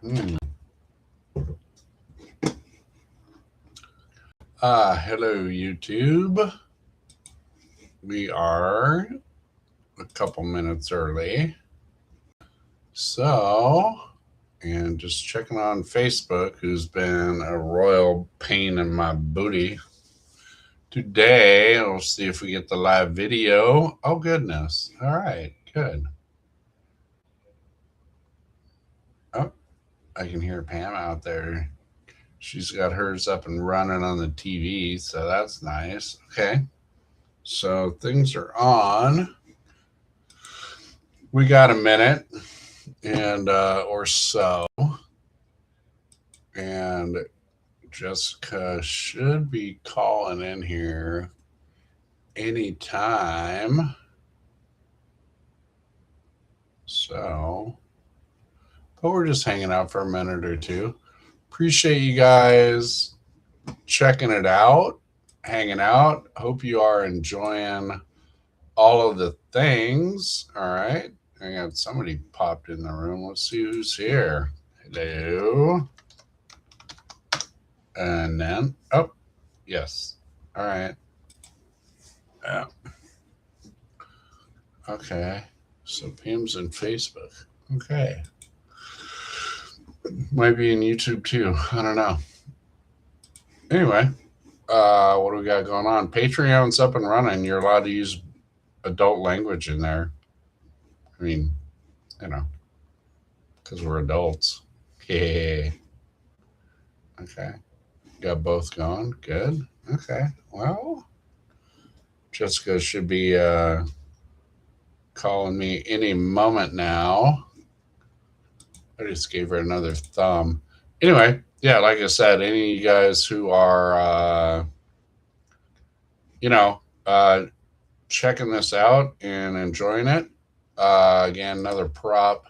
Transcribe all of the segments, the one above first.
Mm. Hello, YouTube. We are a couple minutes early. And just checking on Facebook, who's been a royal pain in my booty. Today, we'll see if we get the live video. Oh, goodness. All right, good. Oh, I can hear Pam out there. She's got hers up and running on the TV, so that's nice. Okay. So things are on. We got a minute and or so, and Jessica should be calling in here anytime. So, but we're just hanging out for a minute or two. Appreciate you guys checking it out, hanging out. Hope you are enjoying all of the things. All right. I got somebody popped in the room. Let's see who's here. Hello. And then, oh, yes. All right. Yeah. Okay. So Pam's in Facebook. Okay. Might be in YouTube too. I don't know. Anyway, what do we got going on? Patreon's up and running. You're allowed to use adult language in there. I mean, you know, because we're adults. Yeah. Okay. Got both going. Good. Okay. Well, Jessica should be calling me any moment now. I just gave her another thumb. Anyway, yeah, like I said, any of you guys who are, checking this out and enjoying it, again, another prop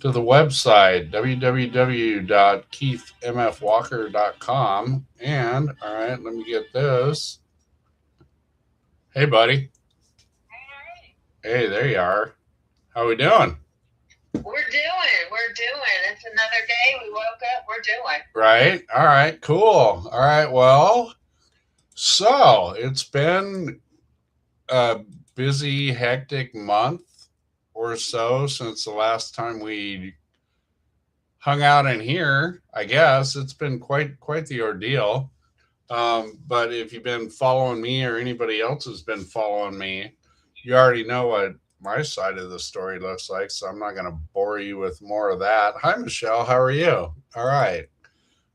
to the website, www.keithmfwalker.com. And, all right, let me get this. Hey, buddy. Hey, there you are. How we doing? We're doing. It's another day. We woke up. We're doing. Right. All right. Cool. All right. Well, so it's been a busy, hectic month or so since the last time we hung out in here. I guess it's been quite the ordeal. But if you've been following me or anybody else has been following me, you already know what my side of the story looks like. So I'm not going to bore you with more of that. Hi, Michelle. How are you? All right.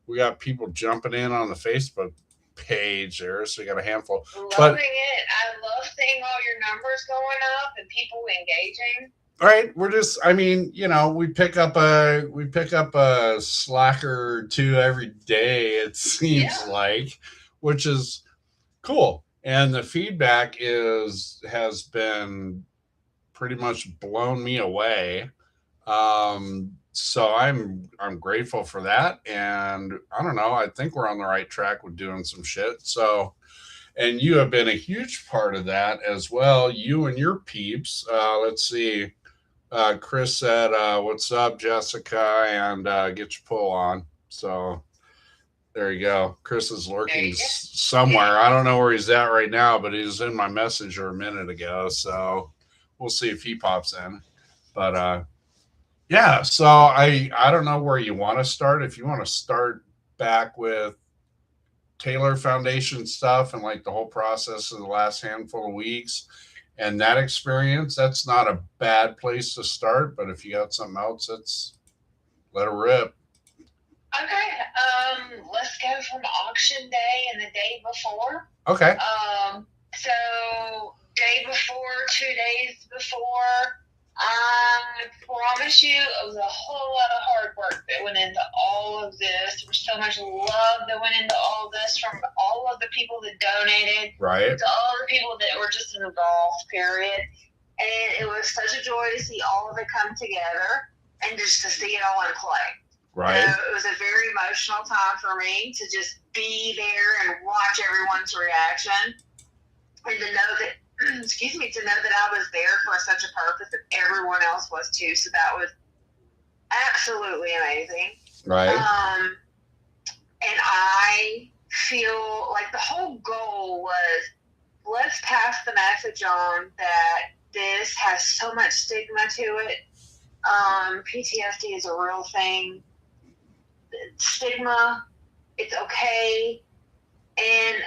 We got people jumping in on the Facebook page there. So you got a handful. Loving it. I love seeing all your numbers going up and people engaging. Right, we're just, I mean, we pick up a slacker or two every day, it seems like, which is cool. And the feedback has been pretty much blown me away. So I'm grateful for that. And I don't know, I think we're on the right track with doing some shit. So, and you have been a huge part of that as well. You and your peeps. Let's see. Chris said, "What's up, Jessica?" And get your pull on. So there you go. Chris is lurking somewhere. I don't know where he's at right now, but he was in my messenger a minute ago. So we'll see if he pops in. But yeah. So I don't know where you want to start. If you want to start back with Taylor Foundation stuff and like the whole process of the last handful of weeks. And that experience, that's not a bad place to start. But if you got something else, let it rip. Okay. Let's go from auction day and the day before. Okay. So day before, 2 days before, I promise you it was a whole lot of hard work that went into all of this. There was so much love that went into all this from all of the people that donated. Right. To all the people that were just involved, period. And it was such a joy to see all of it come together and just to see it all in play. Right. So it was a very emotional time for me to just be there and watch everyone's reaction and to know that to know that I was there for such a purpose that everyone else was too. So that was absolutely amazing. Right. And I feel like the whole goal was, let's pass the message on that this has so much stigma to it. PTSD is a real thing. Stigma, it's okay. And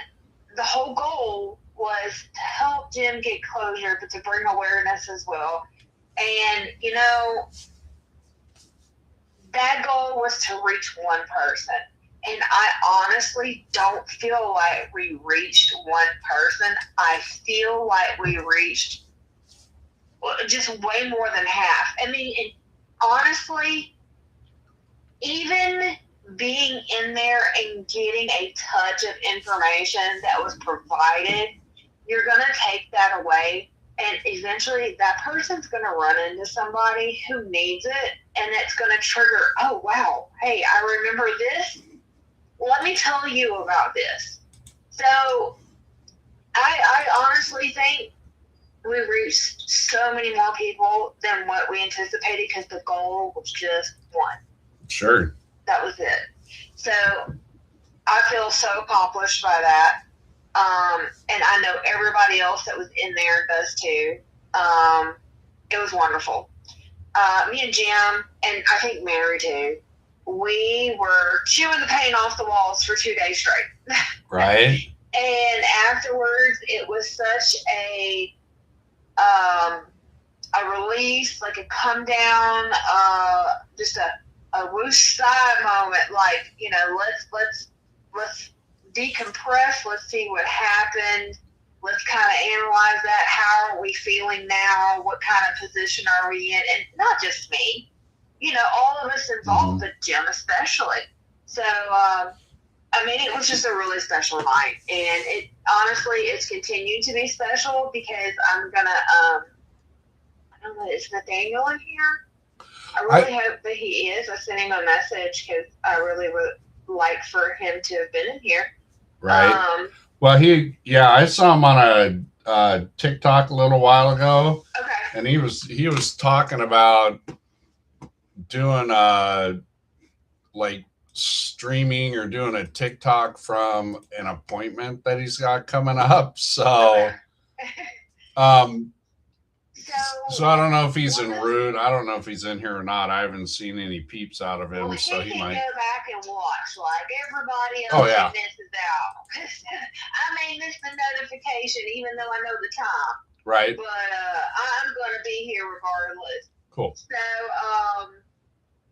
the whole goal was to help Jim get closure, but to bring awareness as well. And, that goal was to reach one person. And I honestly don't feel like we reached one person. I feel like we reached just way more than half. I mean, and honestly, even being in there and getting a touch of information that was provided, you're going to take that away. And eventually that person's going to run into somebody who needs it. And it's going to trigger, oh, wow, hey, I remember this. Let me tell you about this. So I honestly think we reached so many more people than what we anticipated because the goal was just one. Sure. That was it. So I feel so accomplished by that. And I know everybody else that was in there does too. It was wonderful. Me and Jim, and I think Mary too, we were chewing the paint off the walls for 2 days straight. Right. And afterwards, it was such a release, like a come down, just a whoosh sigh moment. Like, let's decompress. Let's see what happened. Let's kind of analyze that. How are we feeling now? What kind of position are we in? And not just me, all of us involved, but Jim especially. So, I mean, it was just a really special night, and it's continued to be special because I'm gonna, I don't know, is Nathaniel in here? I really hope that he is. I sent him a message because I really would like for him to have been in here. Right. Well, I saw him on a TikTok a little while ago. Okay. And he was talking about doing like streaming or doing a TikTok from an appointment that he's got coming up. So, so I don't know if he's en route. I don't know if he's in here or not. I haven't seen any peeps out of him, well, so he might go back and watch like everybody else misses out. I may miss the notification even though I know the time. Right. But I'm going to be here regardless. Cool. So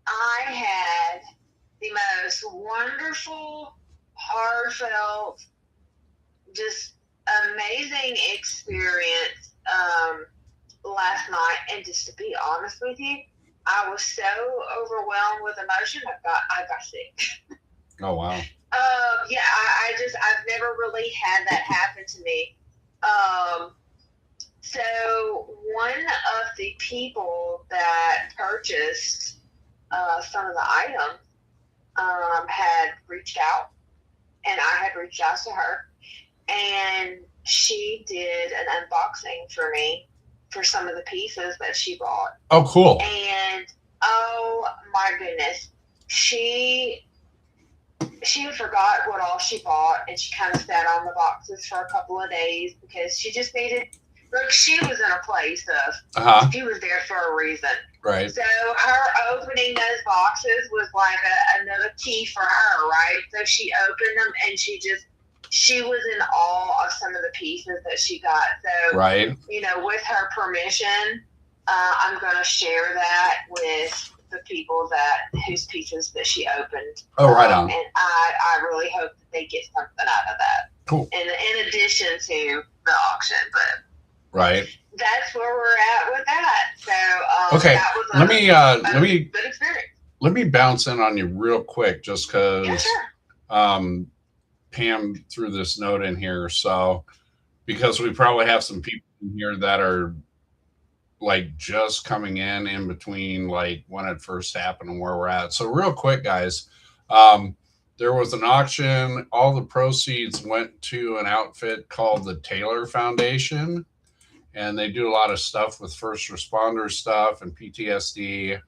I had the most wonderful, heartfelt, just amazing experience last night. And just to be honest with you, I was so overwhelmed with emotion, I got sick. Oh, wow. Yeah, I've never really had that happen to me. So one of the people that purchased some of the items had reached out, and I had reached out to her, and she did an unboxing for me for some of the pieces that she bought. Oh, cool. And oh my goodness, she forgot what all she bought, and she kind of sat on the boxes for a couple of days because she just needed, like, she was in a place of, she was there for a reason. Right. So her opening those boxes was like another key for her, right? So she opened them, and she was in awe of some of the pieces that she got. So, right. With her permission, I'm going to share that with the people whose pieces that she opened. Oh, right on. And I really hope that they get something out of that. Cool. In addition to the auction, but right. That's where we're at with that. So okay, that was let me good experience. Let me bounce in on you real quick, just because sure. Pam threw this note in here. So because we probably have some people in here that are like just coming in between like when it first happened and where we're at. So real quick, guys, there was an auction. All the proceeds went to an outfit called the Taylor Foundation, and they do a lot of stuff with first responder stuff and PTSD.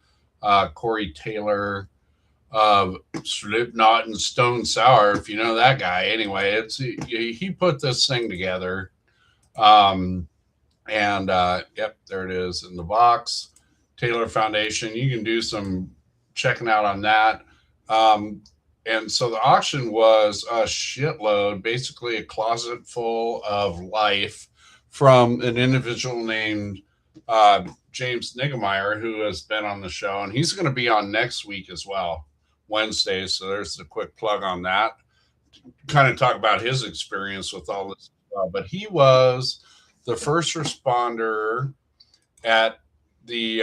Corey Taylor of Slipknot and Stone Sour, if you know that guy. Anyway, he put this thing together. Um, and yep, there it is in the box. Taylor Foundation. You can do some checking out on that. Um, and so the auction was a shitload, basically a closet full of life from an individual named James Niggemeyer, who has been on the show, and he's going to be on next week as well, Wednesday. So there's a quick plug on that. Kind of talk about his experience with all this. But he was the first responder at the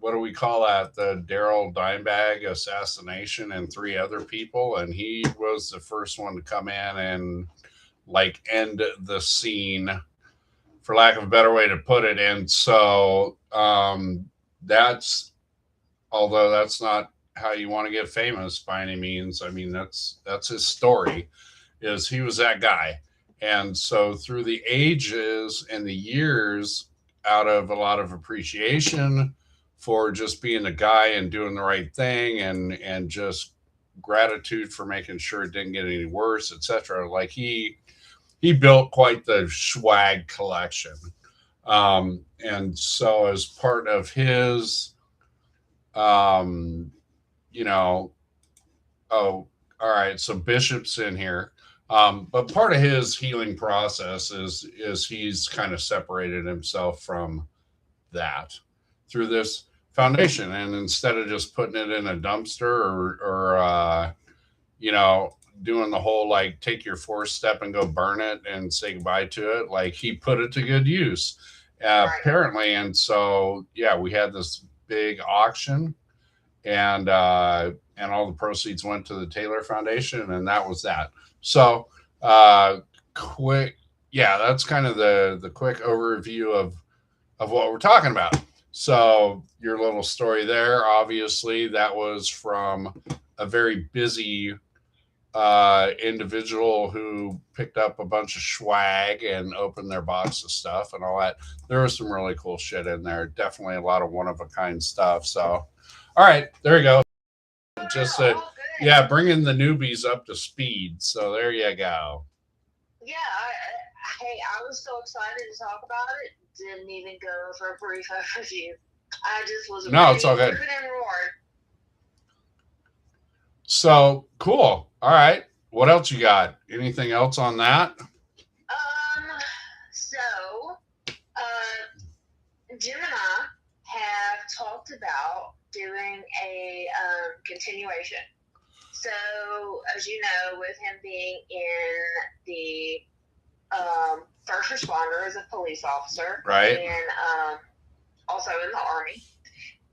what do we call that? The Daryl Dimebag assassination and three other people, and he was the first one to come in and like end the scene, for lack of a better way to put it. And so that's, although that's not how you want to get famous by any means. I mean, that's his story. Is he was that guy, and so through the ages and the years, out of a lot of appreciation for just being a guy and doing the right thing, and just gratitude for making sure it didn't get any worse, etc. Like he built quite the swag collection. And so as part of his, um, you know, oh, all right, so Bishop's in here. But part of his healing process is he's kind of separated himself from that through this foundation, and instead of just putting it in a dumpster or you know, doing the whole like take your fourth step and go burn it and say goodbye to it, like he put it to good use, apparently. And so yeah, we had this big auction, and all the proceeds went to the Taylor Foundation, and that was that. So quick, yeah, that's kind of the quick overview of what we're talking about. So your little story there, obviously, that was from a very busy individual who picked up a bunch of swag and opened their box of stuff and all that. There was some really cool shit in there. Definitely a lot of one of a kind stuff. So, all right, there you go. Just yeah, bringing the newbies up to speed. So there you go. Yeah, hey, I was so excited to talk about it. Didn't even go for a brief overview. I just was no, it's all good. So cool. All right. What else you got? Anything else on that? So, Jim and I have talked about doing a continuation. So, as you know, with him being in the first responder as a police officer, right, and also in the Army,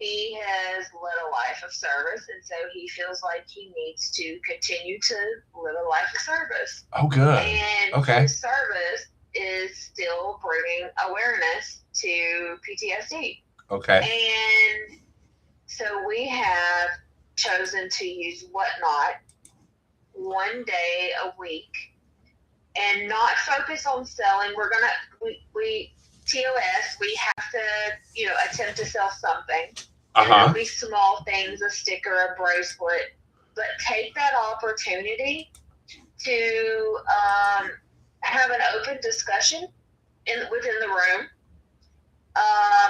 he has led a life of service, and so he feels like he needs to continue to live a life of service. Oh, good. And okay. His service is still bringing awareness to PTSD. Okay. And so we have chosen to use Whatnot one day a week and not focus on selling. We're going to, we TOS, we have to, you know, attempt to sell something. And it'll be small things, a sticker, a bracelet, but take that opportunity to have an open discussion within the room.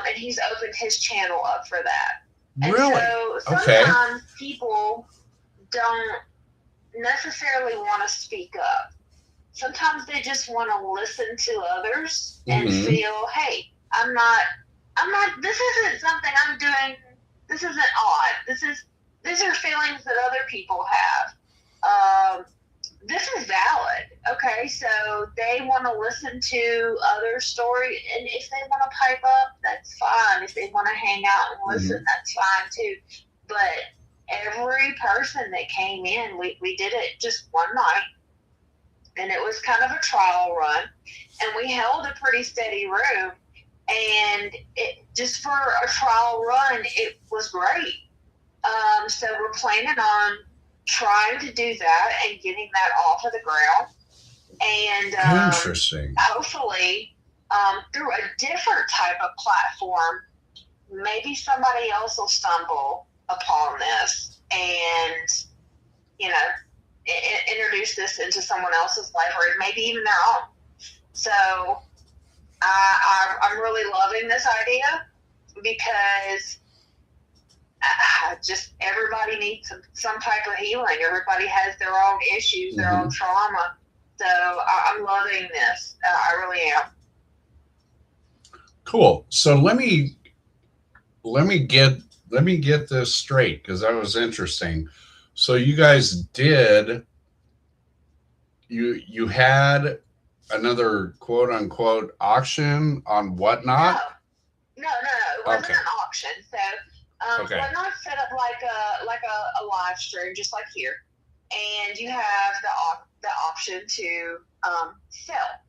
And he's opened his channel up for that. And really? So sometimes people don't necessarily want to speak up. Sometimes they just want to listen to others and feel, hey, I'm not, this isn't something I'm doing, this isn't odd. These are feelings that other people have. This is valid. Okay, so they want to listen to other stories, and if they want to pipe up, that's fine. If they want to hang out and listen, that's fine too. But every person that came in, we did it just one night, and it was kind of a trial run, and we held a pretty steady room, and it just for a trial run, it was great. So we're planning on trying to do that and getting that off of the ground, and interesting. Hopefully through a different type of platform maybe somebody else will stumble upon this and, you know, introduce this into someone else's life or maybe even their own. So I'm really loving this idea because just everybody needs some type of healing. Everybody has their own issues, their own trauma. So I'm loving this. I really am. Cool. So let me get this straight because that was interesting. So you guys did you had another quote unquote auction on Whatnot? No. It wasn't an auction. So Whatnot set up like a live stream just like here, and you have the option to sell.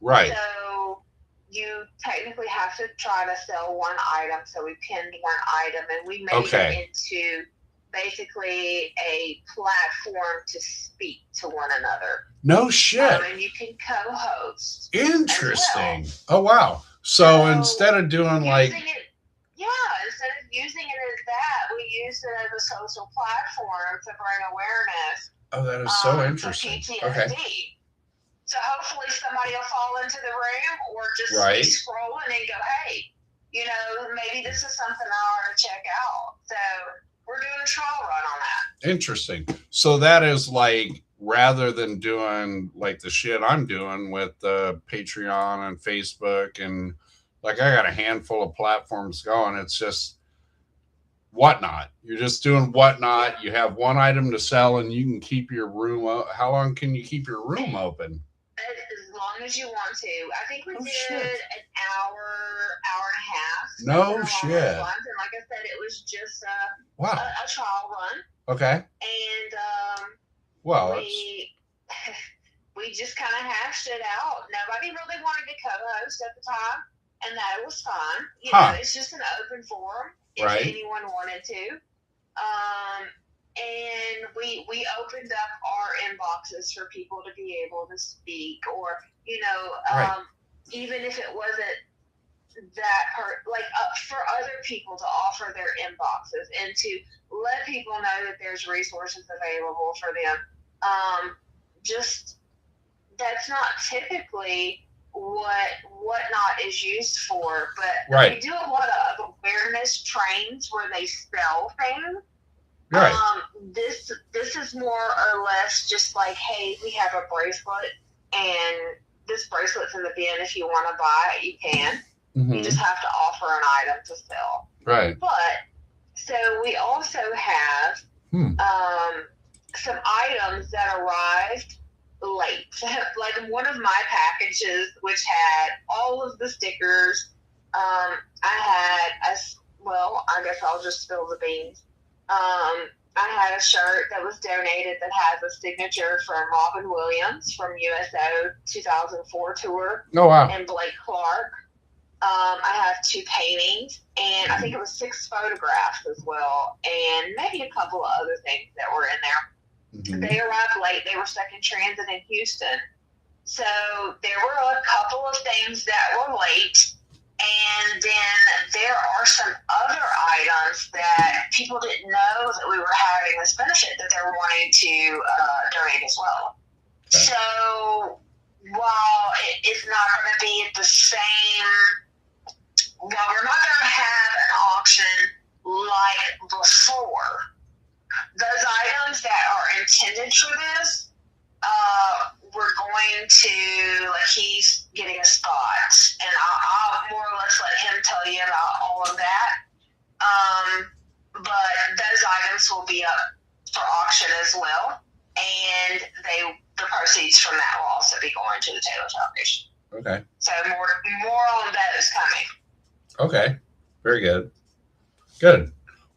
Right. So you technically have to try to sell one item. So we pinned one item, and we made it into basically a platform to speak to one another. No shit. And you can co-host. Interesting. Well. Oh wow. So instead of doing instead of using it as that, we use it as a social platform to bring awareness. Oh, that is so interesting. To PTSD. Okay. So hopefully somebody will fall into the room or just be scrolling and go, hey, maybe this is something I ought to check out. So we're doing a trial run on that. Interesting. So that is like, rather than doing like the shit I'm doing with Patreon and Facebook, and like I got a handful of platforms going, it's just Whatnot. You're just doing Whatnot. You have one item to sell and you can keep your room. How long can you keep your room open? As long as you want to. I think we did an hour and a half. No shit. And like I said, it was just a trial run. Okay. And we just kind of hashed it out. Nobody really wanted to co-host at the time, and that was fine. You know, it's just an open forum if anyone wanted to. And we opened up our inboxes for people to be able to speak, or even if it wasn't that part, like for other people to offer their inboxes and to let people know that there's resources available for them. Just that's not typically what Whatnot is used for, but we do a lot of awareness trains where they sell things. Right. This is more or less just like, hey, we have a bracelet, and this bracelet's in the bin. If you want to buy it, you can. Mm-hmm. You just have to offer an item to sell. Right. But so we also have some items that arrived late. Like one of my packages, which had all of the stickers. I guess I'll just spill the beans. I had a shirt that was donated that has a signature from Robin Williams from USO 2004 tour. Oh, wow. And Blake Clark. I have 2 paintings, and I think it was 6 photographs as well, and maybe a couple of other things that were in there. Mm-hmm. They arrived late. They were stuck in transit in Houston. So there were a couple of things that were late. And then there are some other items that people didn't know that we were having this benefit that they're wanting to donate as well. Okay. So while it's not going to be the same, while we're not going to have an auction like before, those items that are intended for this, we're going to, like, he's getting a spot, and I'll more or less let him tell you about all of that. But those items will be up for auction as well, and the proceeds from that will also be going to the Taylor Foundation. Okay. So more on those coming. Okay. Very good. Good.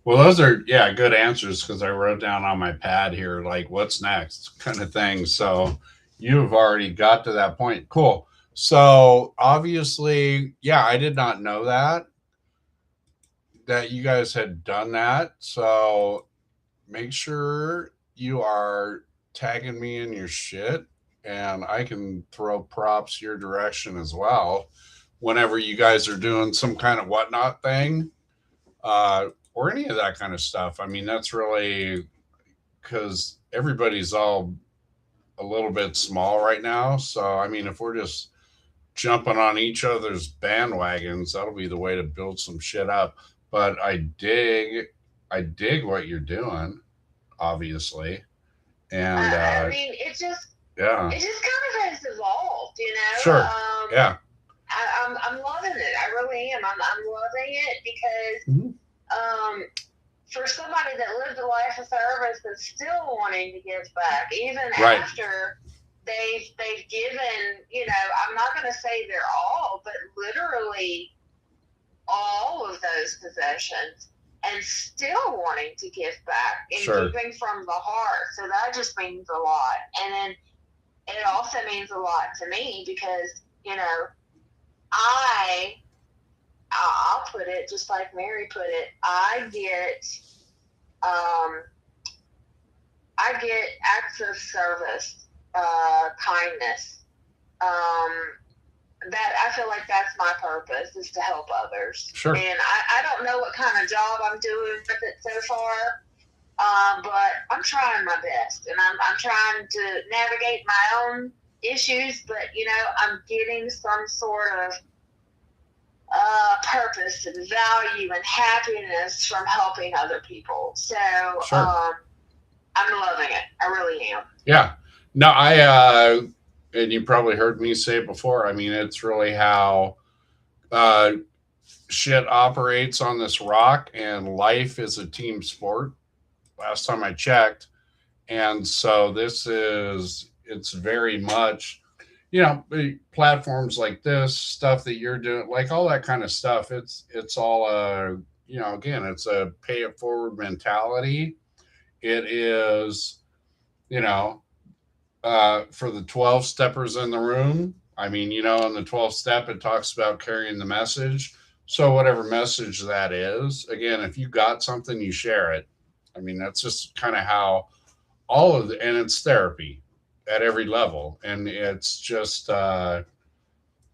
Well, those are, good answers, because I wrote down on my pad here, like, what's next kind of thing. So you've already got to that point. Cool. So obviously, I did not know that you guys had done that. So make sure you are tagging me in your shit, and I can throw props your direction as well whenever you guys are doing some kind of Whatnot thing. or any of that kind of stuff. I mean, that's really because everybody's all a little bit small right now. So, I mean, if we're just jumping on each other's bandwagons, that'll be the way to build some shit up. But I dig what you're doing, obviously, and I mean, yeah, it just kind of has evolved, you know. sure, yeah, I'm loving it. I really am. I'm loving it because mm-hmm. for somebody that lived a life of service that's still wanting to give back, even right, after they've given, you know, I'm not going to say they're all, but literally all of those possessions, and still wanting to give back and sure, giving from the heart. So that just means a lot. And then it also means a lot to me because, you know, I'll put it just like Mary put it. I get acts of service, kindness. That I feel like that's my purpose, is to help others. sure. And I don't know what kind of job I'm doing with it so far, but I'm trying my best, and I'm trying to navigate my own issues. But you know, I'm getting some sort of purpose and value and happiness from helping other people. So Sure. I'm loving it. I really am. Yeah. No, and you probably heard me say it before. I mean, it's really how uh, shit operates on this rock, and life is a team sport. Last time I checked. And so it's very much, platforms like this, stuff that you're doing, like all that kind of stuff. It's all again, it's a pay it forward mentality. It is, you know, for the 12 steppers in the room. I mean, in the 12th step, it talks about carrying the message. So, whatever message that is, again, if you got something, you share it. I mean, that's just kind of how and it's therapy at every level. And it's just, and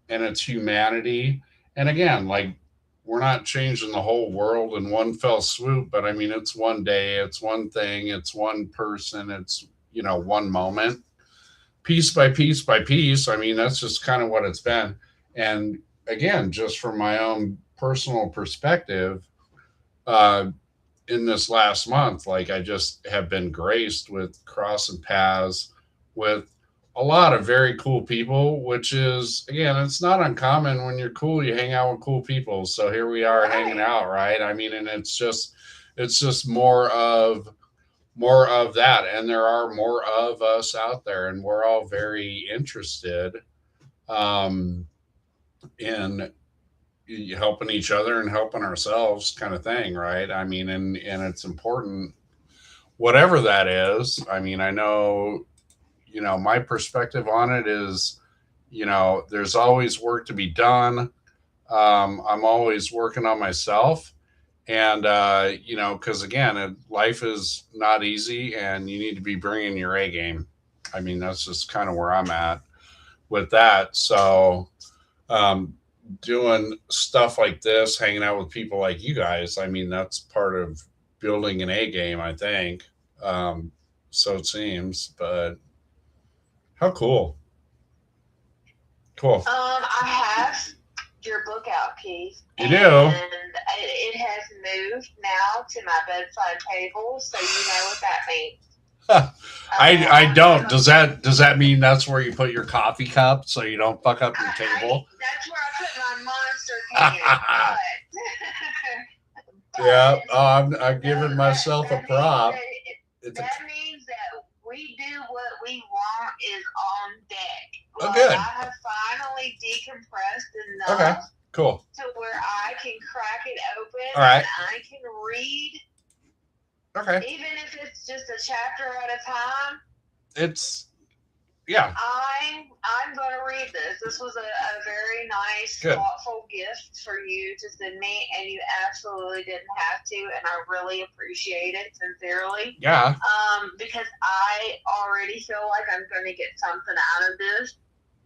it's humanity. And again, like, we're not changing the whole world in one fell swoop, but I mean, it's one day, it's one thing, it's one person, it's, one moment, piece by piece by piece. I mean, that's just kind of what it's been. And again, just from my own personal perspective, uh, in this last month, like I just have been graced with crossing paths with a lot of very cool people, which is, again, it's not uncommon. When you're cool, you hang out with cool people. So here we are hanging out, right? I mean, and it's just more of that, and there are more of us out there, and we're all very interested um, in helping each other and helping ourselves, kind of thing, right? I mean, and it's important, whatever that is. I mean, I know, my perspective on it is, there's always work to be done. I'm always working on myself. And, because again, life is not easy, and you need to be bringing your A game. I mean, that's just kind of where I'm at with that. So, um, doing stuff like this, hanging out with people like you guys, I mean, that's part of building an A game, I think. Um, so it seems, but how cool. Cool. I have your book out, Keith. You do? And it has moved now to my bedside table, so you know what that means. I don't. Does that mean that's where you put your coffee cup so you don't fuck up your table? That's where I put my monster can. Yeah, I'm giving myself a prop. That means that we do what we want is on deck. Oh, good. I have finally decompressed enough. Okay, cool. To where I can crack it open. All right. And I can read. Okay. Even if it's just a chapter at a time. Yeah. I'm going to read this. This was a very nice, good, thoughtful gift for you to send me, and you absolutely didn't have to, and I really appreciate it, sincerely. Yeah. Because I already feel like I'm going to get something out of this,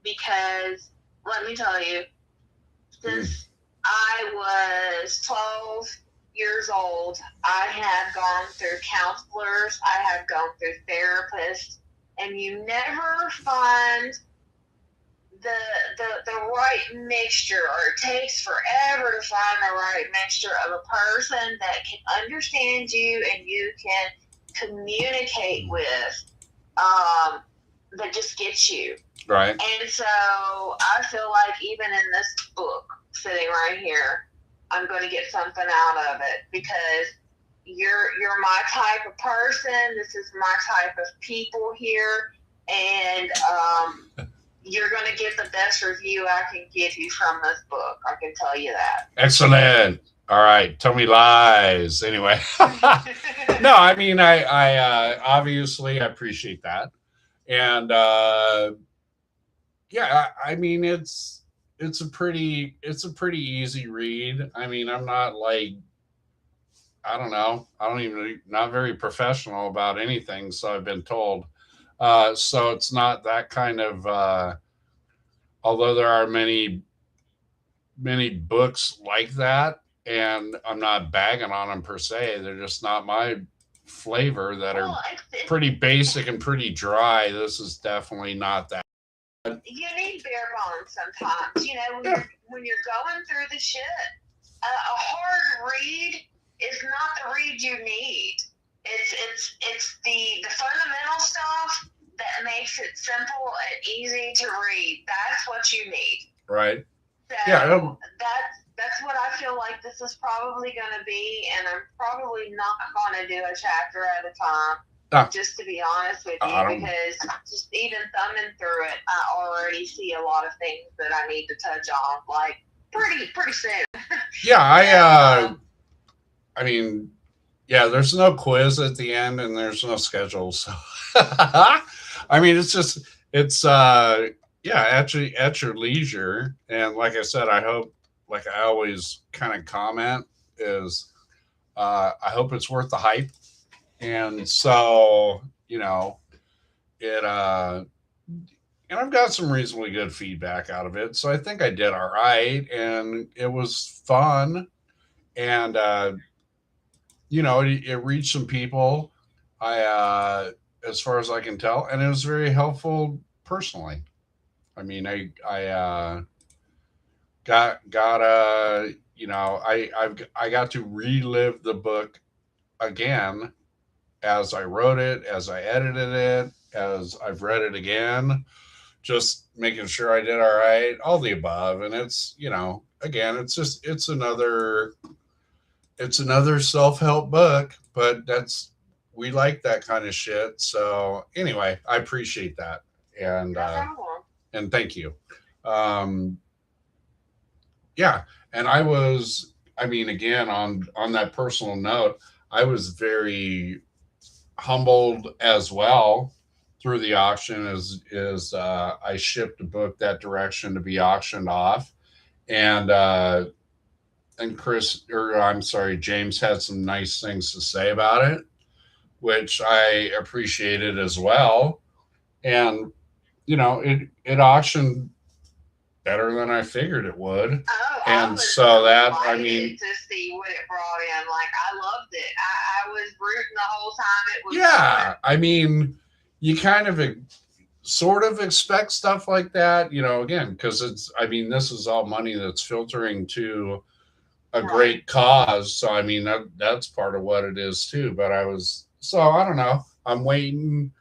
because, let me tell you, since I was 12 years old, I have gone through counselors, I have gone through therapists, and you never find the right mixture, or it takes forever to find the right mixture of a person that can understand you and you can communicate with, that just gets you. Right. And so I feel like even in this book sitting right here, I'm going to get something out of it, because you're my type of person. This is my type of people here, and you're going to get the best review I can give you from this book. I can tell you that. Excellent. All right, tell me lies. Anyway, no, I mean, I obviously I appreciate that, and yeah, I mean, it's a pretty easy read. I mean, I'm not like, I don't know, I don't even not very professional about anything, so I've been told. So it's not that kind of. Although there are many books like that, and I'm not bagging on them per se. They're just not my flavor. That are Well, pretty basic and pretty dry. This is definitely not that. you need bare bones sometimes. You know, Yeah, when you're going through the shit, a hard read is not the read you need. It's the fundamental stuff that makes it simple and easy to read. That's what you need. right. Yeah, So that's what I feel like this is probably going to be, and I'm probably not going to do a chapter at a time. no, Just to be honest with you, I don't. because just even thumbing through it, I already see a lot of things that I need to touch on, like pretty soon. Yeah, So I mean, yeah. There's no quiz at the end, and there's no schedule. So, I mean, it's just it's yeah, at your leisure. And like I said, I hope, like I always kind of comment, is I hope it's worth the hype. And so, it and I've got some reasonably good feedback out of it. So I think I did all right, and it was fun, and it reached some people. I as far as I can tell, and it was very helpful personally. I mean, I got I got to relive the book again, as I wrote it, as I edited it, as I've read it again, just making sure I did all right, all the above. And it's, again, it's another self-help book, but we like that kind of shit. So anyway, I appreciate that. And no problem. and thank you. Um yeah, and I mean, again, on that personal note, I was very humbled as well through the auction, as I shipped a book that direction to be auctioned off, and Chris, or I'm sorry, James had some nice things to say about it, which I appreciated as well. And it auctioned better than I figured it would, Oh, I and was so that, I mean, delighted to see what it brought in. Like, I loved it. I was rooting the whole time it was yeah, going. I mean, you kind of sort of expect stuff like that, again, because I mean, this is all money that's filtering to a Right. great cause. So, I mean, that's part of what it is too. But so I don't know. I'm waiting.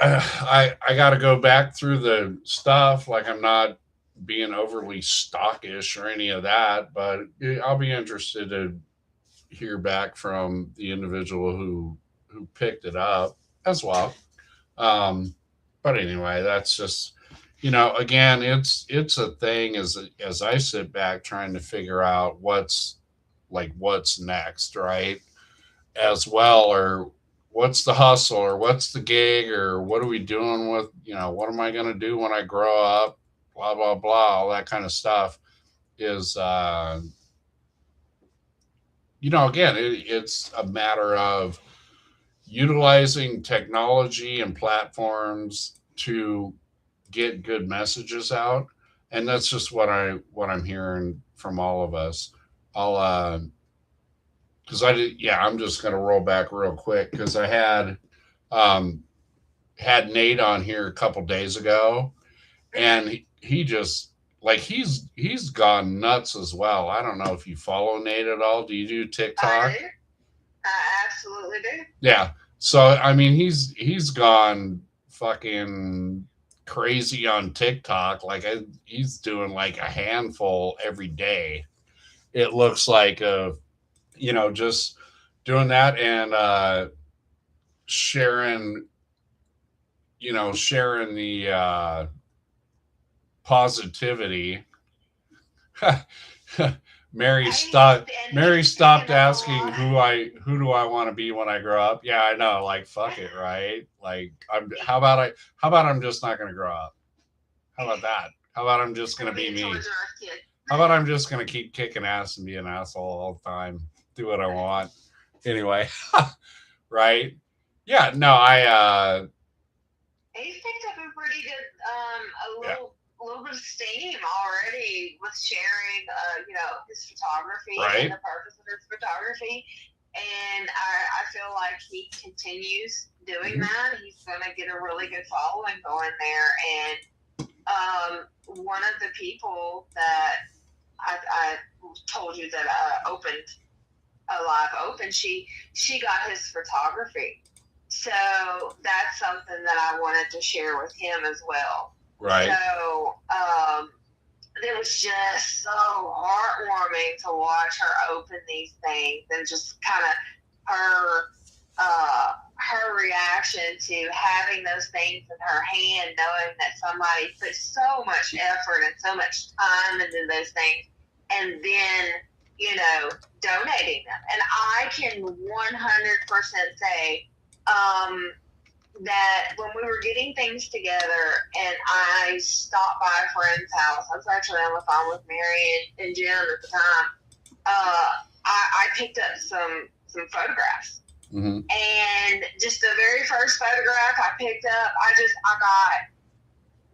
I got to go back through the stuff. Like, I'm not being overly stockish or any of that, but I'll be interested to hear back from the individual who picked it up as well. Um, but anyway, that's just, again, it's a thing, as I sit back trying to figure out what's next, right? As well, or what's the hustle, or what's the gig, or what are we doing with, what am I going to do when I grow up, blah blah blah, all that kind of stuff is, again, it's a matter of utilizing technology and platforms to get good messages out, and that's just what I'm hearing from all of us. I'll because I did. Yeah, I'm just gonna roll back real quick because I um, had Nate on here a couple days ago, and he just like he's gone nuts as well. I don't know if you follow Nate at all. Do you do TikTok? I do. I absolutely do. Yeah. So I mean, he's gone fucking crazy on TikTok. Like he's doing like a handful every day. It looks like just doing that and sharing sharing the positivity. Mary stopped. Mary stopped asking who do I want to be when I grow up. Yeah, I know. Like fuck it, right? Like how about I'm just not gonna grow up? How about that? How about I'm just gonna be me? How about I'm just gonna keep kicking ass and be an asshole all the time? Do what I want. Anyway, right? Yeah, no, He's picked up a pretty good, a little bit of steam already with sharing, his photography and the purpose of his photography. And I feel like he continues doing that. He's going to get a really good following going there. And one of the people that I told you that opened a live open, she got his photography. So that's something that I wanted to share with him as well. Right. So it was just so heartwarming to watch her open these things and just kind of her reaction to having those things in her hand, knowing that somebody put so much effort and so much time into those things, and then donating them. And I can 100% say that when we were getting things together and I stopped by a friend's house, I was actually on the phone with Mary and Jim at the time, I picked up some photographs. Mm-hmm. And just the very first photograph I picked up, I got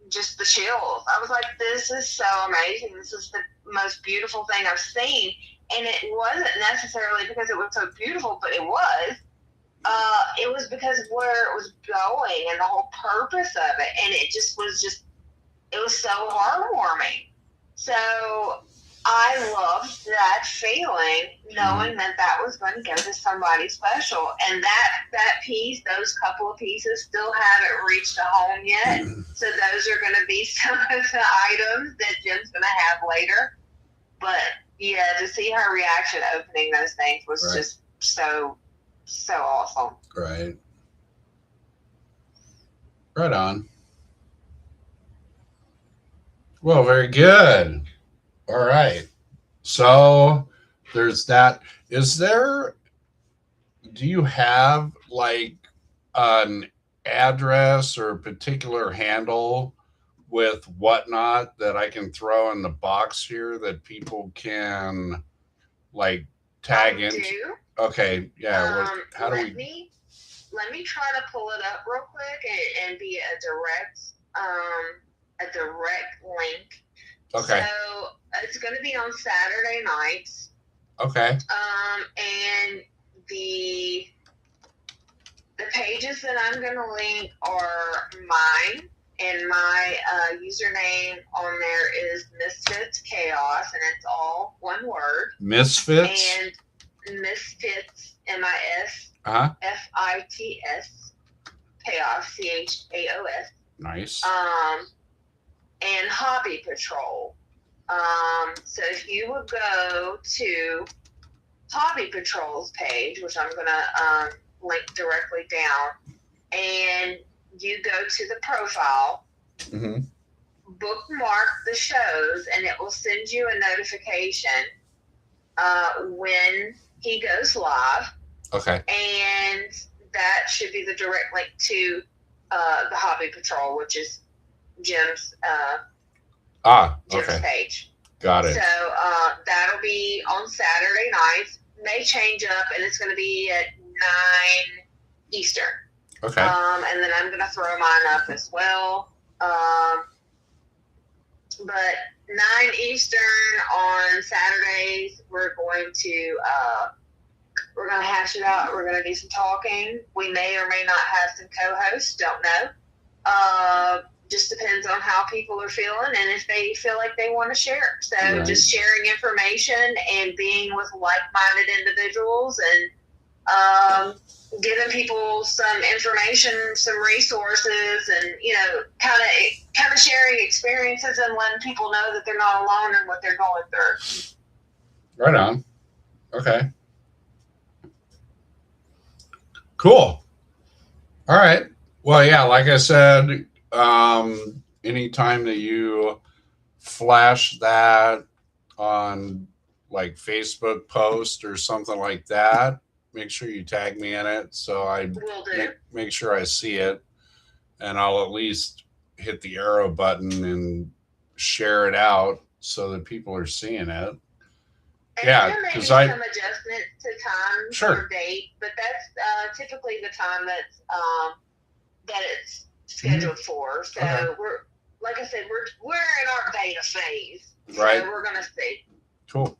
just the chills. I was like, this is so amazing. This is the most beautiful thing I've seen. And it wasn't necessarily because it was so beautiful, but it was. It was because of where it was going and the whole purpose of it. And it it was so heartwarming. So I loved that feeling, knowing that was going to go to somebody special. And that piece, those couple of pieces still haven't reached a home yet. So those are going to be some of the items that Jim's going to have later. But yeah, to see her reaction opening those things was just so awesome. Right. Right on. Well, very good. All right. So there's that. Do you have like an address or a particular handle with whatnot that I can throw in the box here that people can like tag into? Do. Okay, yeah. How do we? Let me try to pull it up real quick and be a direct link. Okay. So it's going to be on Saturday nights. Okay. And the pages that I'm going to link are mine, and my username on there is Misfits Chaos, and it's all one word. Misfits? And Misfits, MIS, FITS, Chaos, CHAOS. Nice. And Hobby Patrol. So if you would go to Hobby Patrol's page, which I'm going to link directly down, and you go to the profile, bookmark the shows, and it will send you a notification when he goes live. Okay. And that should be the direct link to the Hobby Patrol, which is Jim's page. Got it. So that'll be on Saturday nights. May change up, and it's going to be at 9 Eastern. Okay. And then I'm going to throw mine up as well. But 9 Eastern on Saturdays, we're going to We're going to hash it out. We're going to do some talking. We may or may not have some co-hosts. Don't know. Just depends on how people are feeling and if they feel like they want to share. So just sharing information and being with like-minded individuals and giving people some information, some resources, and kind of sharing experiences and letting people know that they're not alone in what they're going through. Right on. Okay. Cool. All right. Well, yeah, like I said, anytime that you flash that on like Facebook post or something like that, make sure you tag me in it so I make sure I see it, and I'll at least hit the arrow button and share it out so that people are seeing it. And because some adjustments to time or date, but that's typically the time that's that it's scheduled for. So we're, like I said, we're in our beta phase. Right. So we're gonna see. Cool.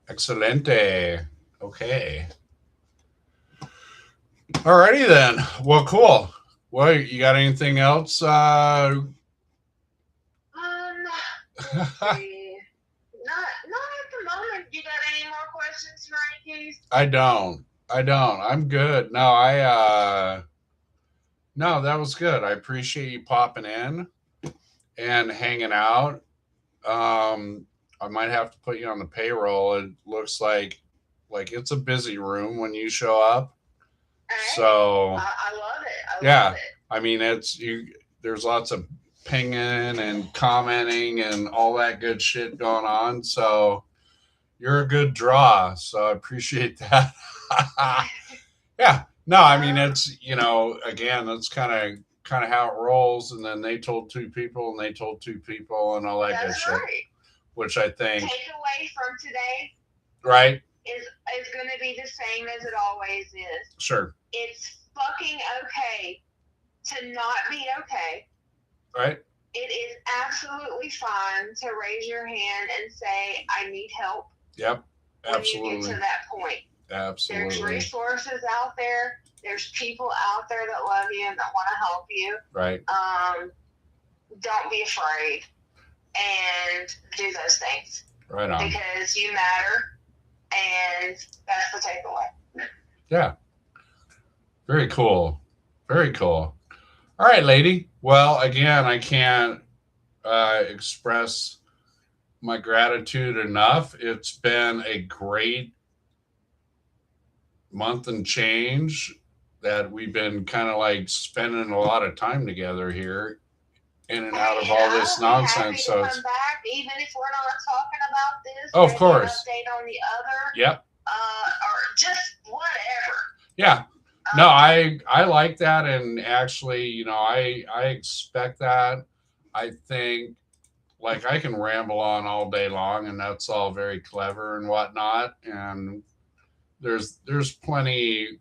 Excelente. Okay. Alrighty then. Well, cool. Well, you got anything else? Let's see. Not at the moment. You got any more questions for me, Keith? I don't. I'm good. No, that was good. I appreciate you popping in and hanging out. I might have to put you on the payroll. It looks like it's a busy room when you show up. Hey, so I love it. I love it. I mean, there's lots of pinging and commenting and all that good shit going on. So you're a good draw. So I appreciate that. Yeah. No, I mean, it's, again, that's kind of how it rolls. And then they told two people and they told two people and all that good shit. Which I think takeaway from today, right, is going to be the same as it always is. Sure. It's fucking okay to not be okay. Right. It is absolutely fine to raise your hand and say, I need help. Yep. Absolutely. When you get to that point. Absolutely. There's resources out there. There's people out there that love you and that want to help you. Right. Don't be afraid and do those things. Right on. Because you matter, and that's the takeaway. Yeah. Very cool. Very cool. All right, lady. Well, again, I can't express my gratitude enough. It's been a great month and change that we've been kind of like spending a lot of time together here in and out of all this nonsense. So come back, even if we're not talking about this. Oh, of course. Update on the other. Yep. Or just whatever. Yeah. No, I like that, and actually, I expect that. I think, like, I can ramble on all day long, and that's all very clever and whatnot, and there's plenty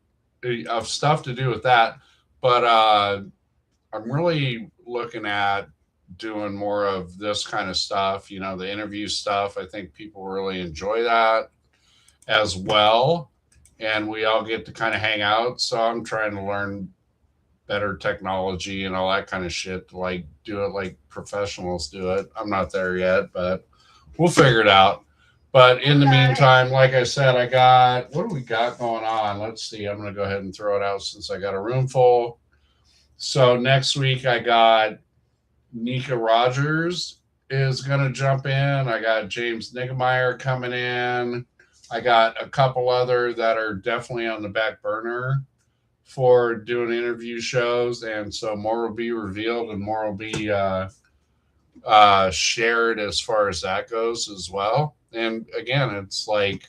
of stuff to do with that, but I'm really looking at doing more of this kind of stuff, the interview stuff. I think people really enjoy that as well. And we all get to kind of hang out. So I'm trying to learn better technology and all that kind of shit to like do it like professionals do it. I'm not there yet, but we'll figure it out. But in the meantime, like I said, what do we got going on? Let's see. I'm going to go ahead and throw it out since I got a room full. So next week I got Nika Rogers is going to jump in. I got James Niggemeyer coming in. I got a couple other that are definitely on the back burner for doing interview shows. And so more will be revealed and more will be shared as far as that goes as well. And again, it's like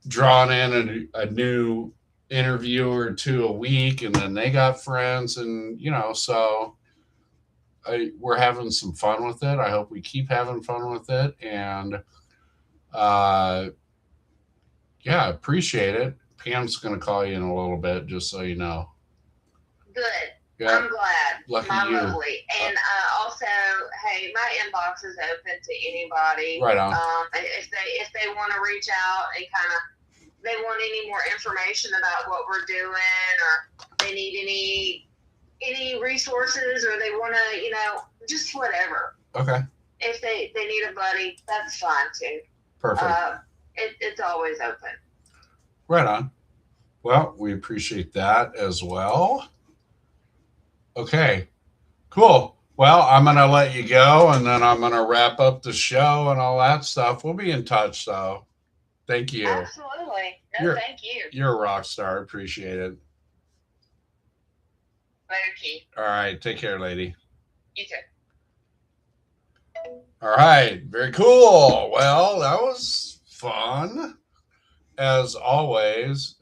drawing in a new interview or two a week, and then they got friends, and so we're having some fun with it. I hope we keep having fun with it, and appreciate it. Pam's going to call you in a little bit, just so you know. Good. Yeah. I'm glad. Lucky you. Lovely. And also, hey, my inbox is open to anybody. Right on. If they want to reach out and kind of they want any more information about what we're doing, or they need any resources, or they want to, just whatever. Okay. If they need a buddy, that's fine too. Perfect. It's always open. Right on. Well, we appreciate that as well. Okay, cool. Well, I'm going to let you go, and then I'm going to wrap up the show and all that stuff. We'll be in touch, though. Thank you. Absolutely. No, thank you. You're a rock star. Appreciate it. Later, Keith. All right. Take care, lady. You too. All right. Very cool. Well, that was fun. As always,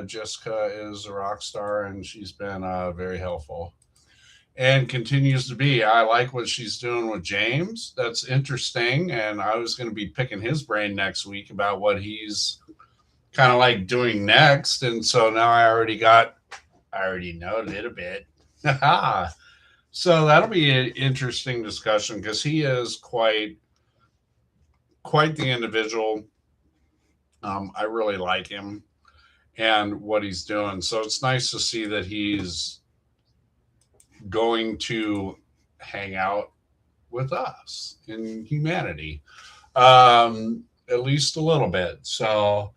Jessica is a rock star, and she's been very helpful and continues to be. I like what she's doing with James. That's interesting. And I was going to be picking his brain next week about what he's kind of like doing next. And so now I already know a little bit. So that'll be an interesting discussion because he is quite the individual. I really like him and what he's doing. So it's nice to see that he's going to hang out with us in humanity, at least a little bit. So,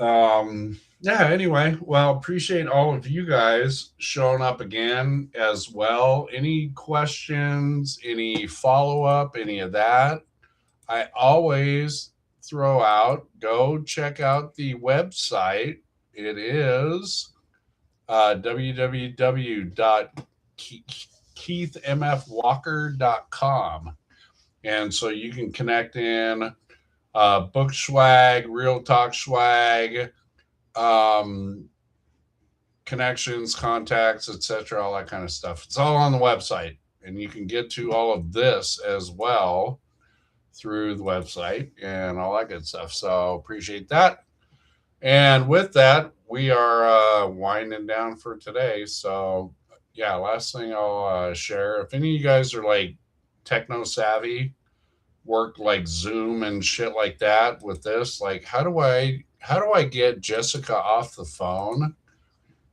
yeah, anyway, well, appreciate all of you guys showing up again as well. Any questions, any follow up, any of that? I always throw out, go check out the website. It is www.keithmfwalker.com. And so you can connect in book swag, RealTalk swag, connections, contacts, etc., all that kind of stuff. It's all on the website. And you can get to all of this as well through the website and all that good stuff. So appreciate that. And with that, we are winding down for today. So yeah, last thing I'll share, if any of you guys are like techno savvy, work like Zoom and shit like that with this, like how do I get Jessica off the phone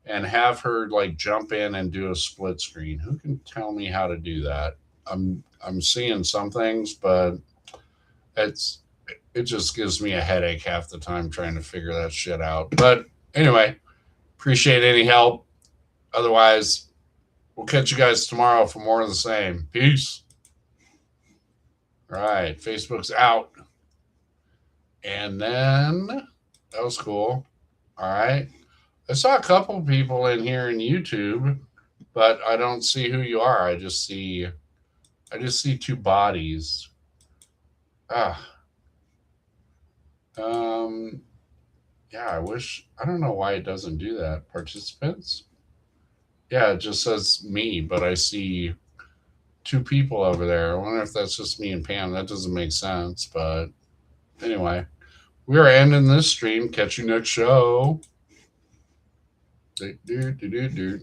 and have her like jump in and do a split screen? Who can tell me how to do that? I'm seeing some things, but it just gives me a headache half the time trying to figure that shit out. But anyway, appreciate any help. Otherwise, we'll catch you guys tomorrow for more of the same. Peace. All right, Facebook's out. And then that was cool. All right. I saw a couple people in here in YouTube, but I don't see who you are. I just see two bodies. Yeah, I don't know why it doesn't do that. Participants? Yeah, it just says me, but I see two people over there. I wonder if that's just me and Pam. That doesn't make sense, but anyway, we are ending this stream. Catch you next show. Do.